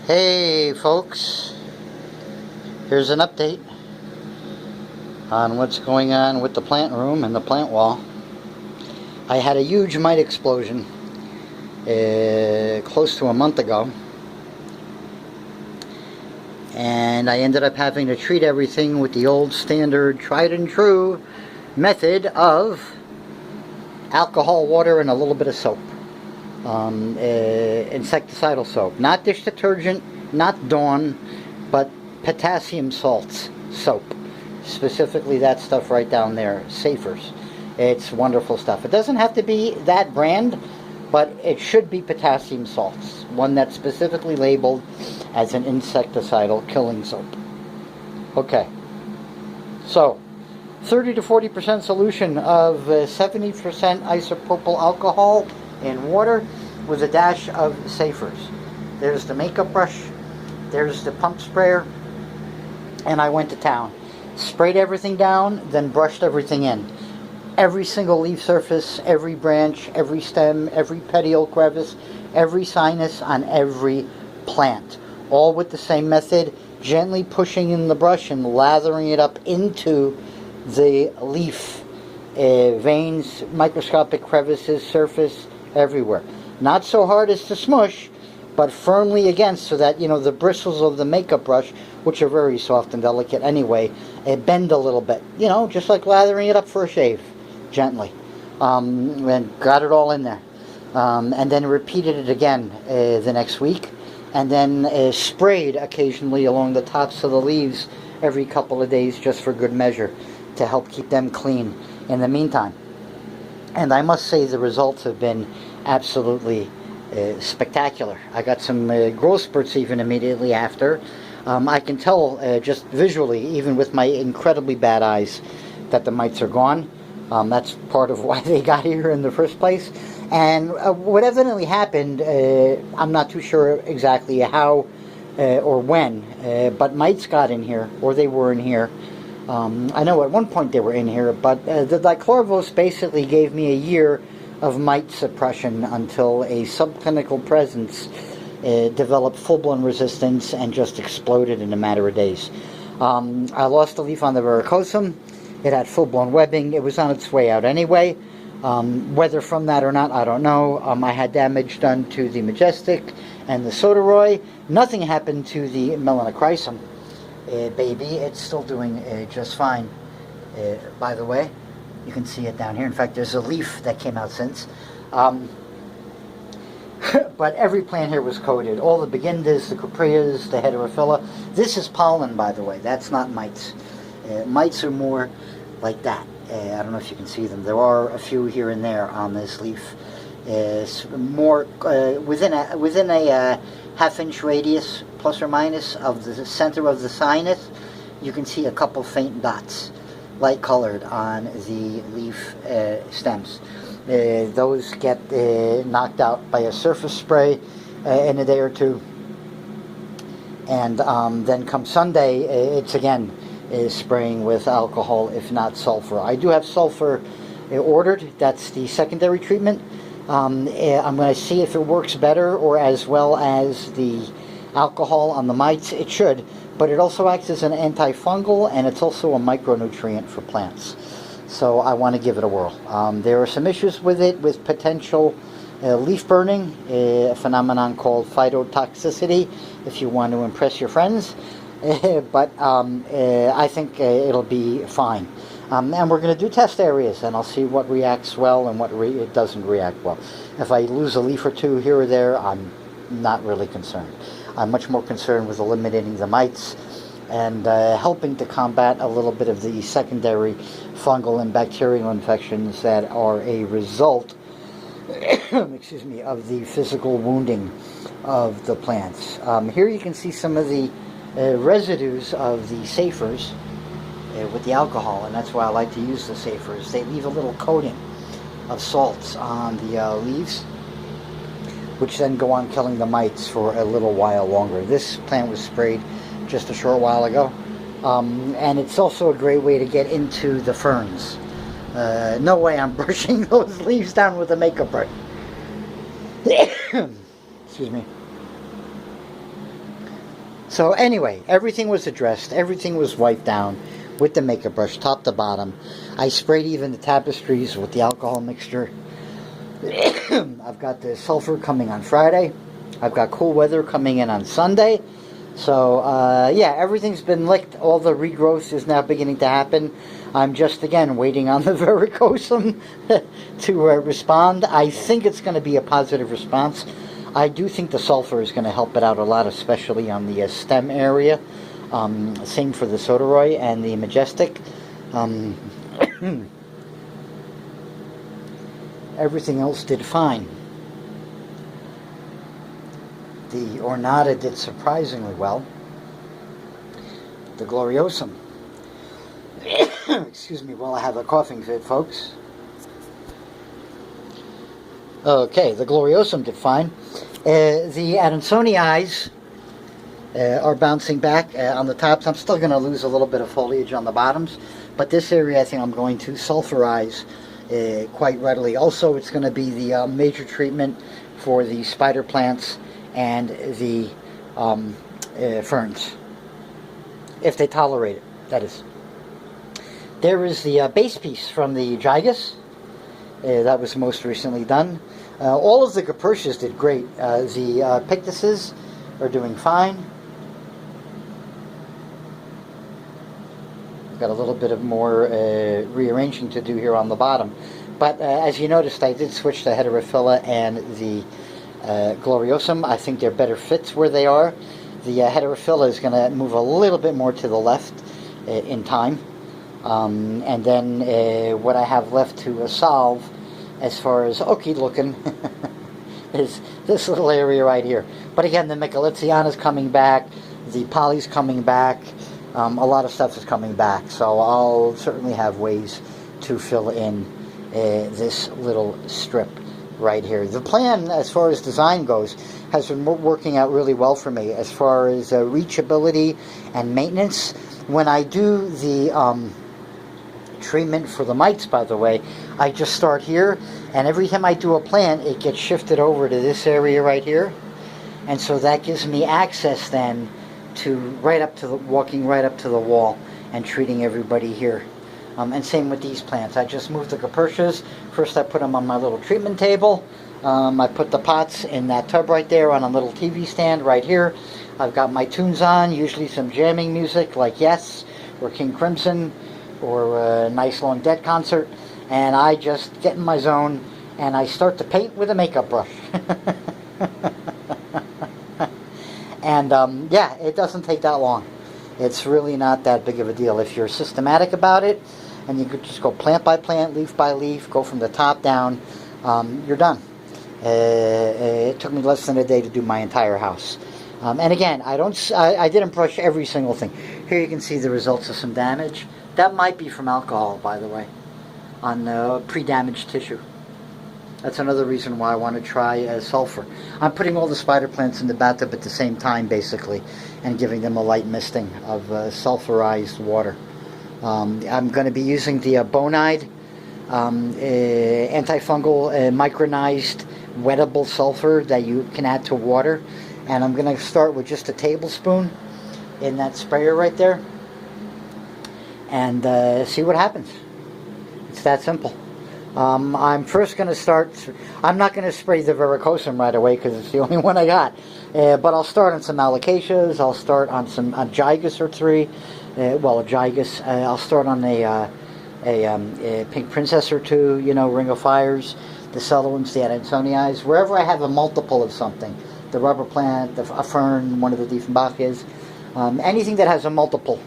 Hey folks, here's an update on what's going on with the plant room and the plant wall. I had a huge mite explosion close to a month ago, and I ended up having to treat everything with the old standard tried and true method of alcohol, water, and a little bit of soap. Insecticidal soap, not dish detergent, not Dawn, but potassium salts soap, specifically that stuff right down there, Safers. It's wonderful stuff. It doesn't have to be that brand, but it should be potassium salts, one that's specifically labeled as an insecticidal killing soap. Okay, so 30 to 40% solution of 70% isopropyl alcohol in water with a dash of Safers. There's the makeup brush, there's the pump sprayer, and I went to town. Sprayed everything down, then brushed everything in. Every single leaf surface, every branch, every stem, every petiole crevice, every sinus on every plant. All with the same method, gently pushing in the brush and lathering it up into the leaf veins, microscopic crevices, surface, everywhere. Not so hard as to smush, but firmly against, so that, you know, the bristles of the makeup brush, which are very soft and delicate anyway, bend a little bit. You know, just like lathering it up for a shave, gently. And got it all in there. And then repeated it again the next week. And then sprayed occasionally along the tops of the leaves every couple of days, just for good measure, to help keep them clean in the meantime. And I must say the results have been absolutely spectacular. I got some growth spurts even immediately after. I can tell just visually, even with my incredibly bad eyes, that the mites are gone. That's part of why they got here in the first place. And what evidently happened, I'm not too sure exactly how or when, but mites got in here, or they were in here. I know at one point they were in here, but the dichlorvos basically gave me a year of mite suppression until a subclinical presence developed full-blown resistance and just exploded in a matter of days. I lost a leaf on the verrucosum. It had full-blown webbing. It was on its way out anyway. Whether from that or not, I don't know. I had damage done to the majestic and the soderoy. Nothing happened to the melanochrysum. Baby, it's still doing just fine. By the way, you can see it down here. In fact, there's a leaf that came out since. But every plant here was coated. All the begindas, the copreas, the heterophylla. This is pollen, by the way. That's not mites. Mites are more like that. I don't know if you can see them. There are a few here and there on this leaf. More within a half-inch radius, plus or minus, of the center of the sinus, you can see a couple faint dots, light-colored, on the leaf stems. Those get knocked out by a surface spray in a day or two. And then come Sunday, it's again spraying with alcohol, if not sulfur. I do have sulfur ordered. That's the secondary treatment. I'm going to see if it works better or as well as the alcohol on the mites. It should, but it also acts as an antifungal, and it's also a micronutrient for plants. So I want to give it a whirl. There are some issues with it, with potential leaf burning, a phenomenon called phytotoxicity, if you want to impress your friends. But I think it'll be fine. And we're going to do test areas, and I'll see what reacts well and what it doesn't react well. If I lose a leaf or two here or there, I'm not really concerned. I'm much more concerned with eliminating the mites and helping to combat a little bit of the secondary fungal and bacterial infections that are a result excuse me, of the physical wounding of the plants. Here you can see some of the residues of the Safers with the alcohol, and that's why I like to use the Safers. They leave a little coating of salts on the leaves, which then go on killing the mites for a little while longer. This plant was sprayed just a short while ago, and it's also a great way to get into the ferns. No way I'm brushing those leaves down with a makeup brush. Excuse me. So anyway, everything was addressed. Everything was wiped down with the makeup brush, top to bottom. I sprayed even the tapestries with the alcohol mixture. I've got the sulfur coming on Friday. I've got cool weather coming in on Sunday. So, yeah, everything's been licked. All the regrowth is now beginning to happen. I'm just, again, waiting on the varicosum to respond. I think it's going to be a positive response. I do think the sulfur is going to help it out a lot, especially on the stem area. Same for the Soderoy and the Majestic. Everything else did fine. The Ornata did surprisingly well. The Gloriosum. Excuse me while I have a coughing fit, folks. Okay, the Gloriosum did fine. The Adansonii are bouncing back on the tops. I'm still going to lose a little bit of foliage on the bottoms, but this area I think I'm going to sulfurize quite readily. Also, it's going to be the major treatment for the spider plants and the ferns, if they tolerate it, that is. There is the base piece from the Gigas. That was most recently done. All of the Capercias did great. The Pictuses are doing fine. Got a little bit of more rearranging to do here on the bottom. But as you noticed, I did switch the Heterophylla and the Gloriosum. I think they're better fits where they are. The Heterophylla is going to move a little bit more to the left in time. And then what I have left to solve as far as oaky looking is this little area right here. But again, the Michelitziana is coming back, the Poly's coming back, a lot of stuff is coming back. So I'll certainly have ways to fill in this little strip right here. The plan, as far as design goes, has been working out really well for me as far as reachability and maintenance. When I do the treatment for the mites, by the way, I just start here, and every time I do a plant, it gets shifted over to this area right here, and so that gives me access then to walking right up to the wall and treating everybody here. And same with these plants. I just moved the Capercias. First I put them on my little treatment table. I put the pots in that tub right there on a little TV stand right here. I've got my tunes on, usually some jamming music like Yes or King Crimson or a nice long Dead concert, and I just get in my zone and I start to paint with a makeup brush. And yeah, it doesn't take that long. It's really not that big of a deal if you're systematic about it, and you could just go plant by plant, leaf by leaf, go from the top down. You're done. It took me less than a day to do my entire house. And again, I didn't brush every single thing. Here you can see the results of some damage. That might be from alcohol, by the way, on pre-damaged tissue. That's another reason why I want to try sulfur. I'm putting all the spider plants in the bathtub at the same time, basically, and giving them a light misting of sulfurized water. I'm going to be using the Bonide antifungal micronized wettable sulfur that you can add to water. And I'm going to start with just a tablespoon in that sprayer right there and see what happens. It's that simple. I'm first going to start, I'm not going to spray the varicosum right away because it's the only one I got. But I'll start on some alocasias, I'll start on some a gigas or three, well, a gigas. I'll start on a pink princess or two, you know, ring of fires, the Sulliwans, the Adansonii, wherever I have a multiple of something. The rubber plant, a fern, one of the Dieffenbachias, anything that has a multiple,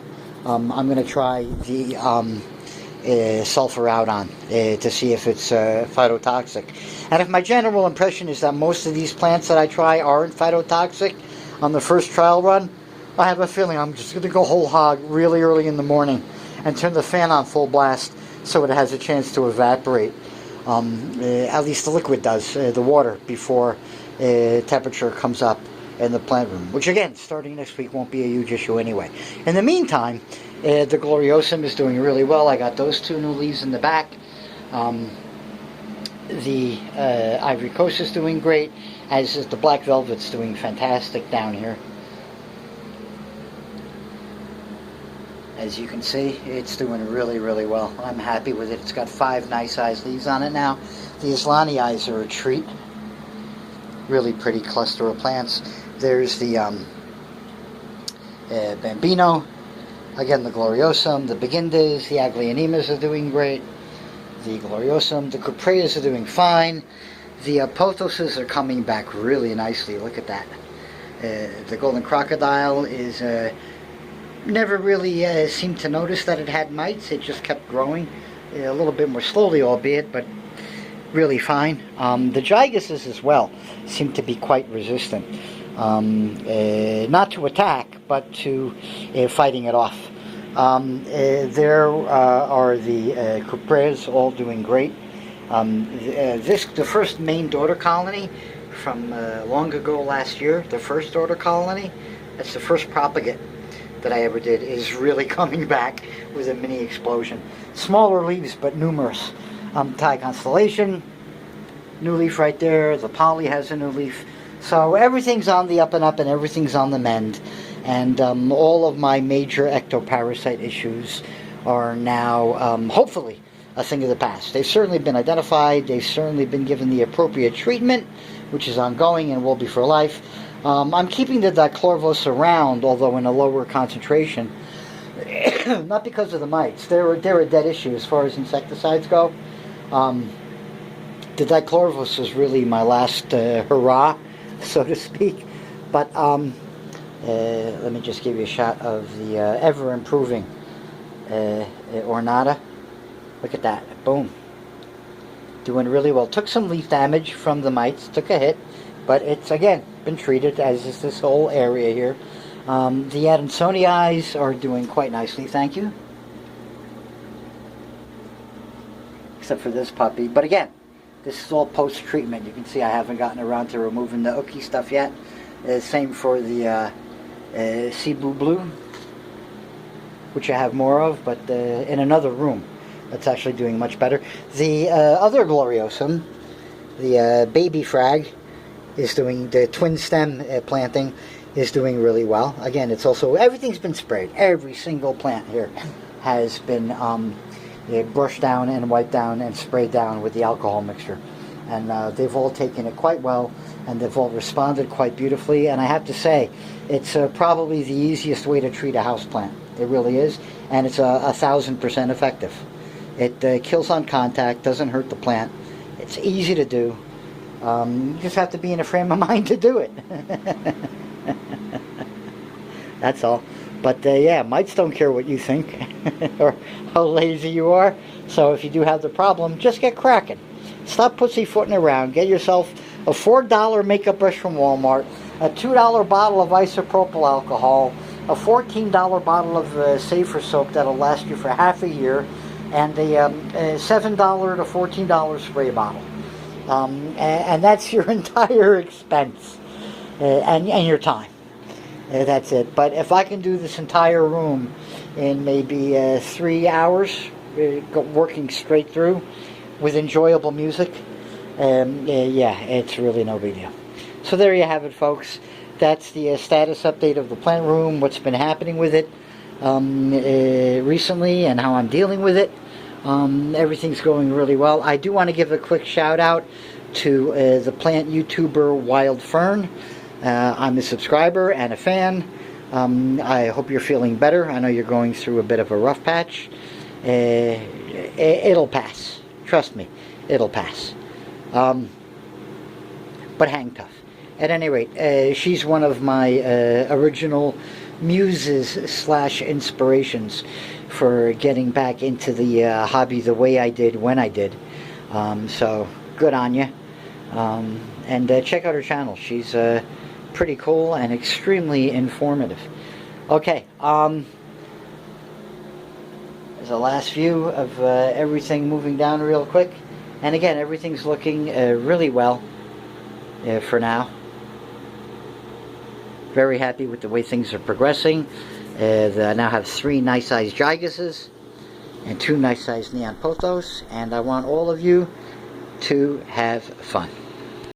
I'm going to try the sulfur out on to see if it's phytotoxic. And if my general impression is that most of these plants that I try aren't phytotoxic on the first trial run, I have a feeling I'm just going to go whole hog really early in the morning and turn the fan on full blast so it has a chance to evaporate. At least the liquid does, the water, before temperature comes up in the plant room, which again, starting next week, won't be a huge issue anyway. In the meantime, the Gloriosum is doing really well. I got those two new leaves in the back. The Ivory Coast is doing great, as is the Black Velvet's doing fantastic down here. As you can see, it's doing really well. I'm happy with it. It's got 5 nice sized leaves on it now. The Islanii are a treat. Really pretty cluster of plants. There's the Bambino. Again, the Gloriosum, the Begindas, the Aglaonemas are doing great. The Gloriosum, the Cupreas are doing fine. The Pothoses are coming back really nicely. Look at that. The Golden Crocodile is never really seemed to notice that it had mites. It just kept growing a little bit more slowly, albeit, but really fine. The Gigases as well seem to be quite resistant. Not to attack, but to fighting it off. There are the Cupreas all doing great. The first main daughter colony from long ago last year, the first daughter colony, that's the first propagate that I ever did, is really coming back with a mini explosion. Smaller leaves, but numerous. Thai Constellation, new leaf right there. The Poly has a new leaf. So everything's on the up and up, and everything's on the mend. And all of my major ectoparasite issues are now, hopefully, a thing of the past. They've certainly been identified. They've certainly been given the appropriate treatment, which is ongoing and will be for life. I'm keeping the dichlorvos around, although in a lower concentration. Not because of the mites. They're a dead issue as far as insecticides go. The dichlorvos was really my last hurrah, so to speak. But let me just give you a shot of the ever-improving Ornata. Look at that. Boom. Doing really well. Took some leaf damage from the mites. Took a hit. But it's, again, been treated, as is this whole area here. The Adansonii are doing quite nicely, thank you. Except for this puppy. But again, this is all post-treatment. You can see I haven't gotten around to removing the ookie stuff yet. Same for the Cebu Blue, which I have more of, but in another room. That's actually doing much better. The other Gloriosum, the baby frag, is doing, the twin stem planting is doing really well. Again, it's also, everything's been sprayed. Every single plant here has been brushed down and wiped down and sprayed down with the alcohol mixture. And they've all taken it quite well, and they've all responded quite beautifully. And I have to say, it's probably the easiest way to treat a houseplant. It really is. And it's 1,000% effective. It kills on contact, doesn't hurt the plant. It's easy to do. You just have to be in a frame of mind to do it. That's all. But yeah, mites don't care what you think or how lazy you are. So if you do have the problem, just get cracking. Stop pussyfooting around. Get yourself a $4 makeup brush from Walmart, a $2 bottle of isopropyl alcohol, a $14 bottle of Safer soap that'll last you for half a year, and a $7 to $14 spray bottle. And that's your entire expense and your time. That's it. But if I can do this entire room in maybe 3 hours, working straight through with enjoyable music, yeah, it's really no big deal. So there you have it, folks. That's the status update of the plant room, what's been happening with it recently, and how I'm dealing with it. Everything's going really well. I do want to give a quick shout out to the plant YouTuber Wildfern. I'm a subscriber and a fan. I hope you're feeling better. I know you're going through a bit of a rough patch. It'll pass. Trust me, it'll pass. But hang tough. At any rate, she's one of my original muses / inspirations for getting back into the hobby the way I did when I did. So good on you. And check out her channel. She's pretty cool and extremely informative. Okay, there's a last view of everything moving down real quick. And again, everything's looking really well for now. Very happy with the way things are progressing. I now have 3 nice-sized Gigases and 2 nice-sized Neon Pothos, and I want all of you to have fun.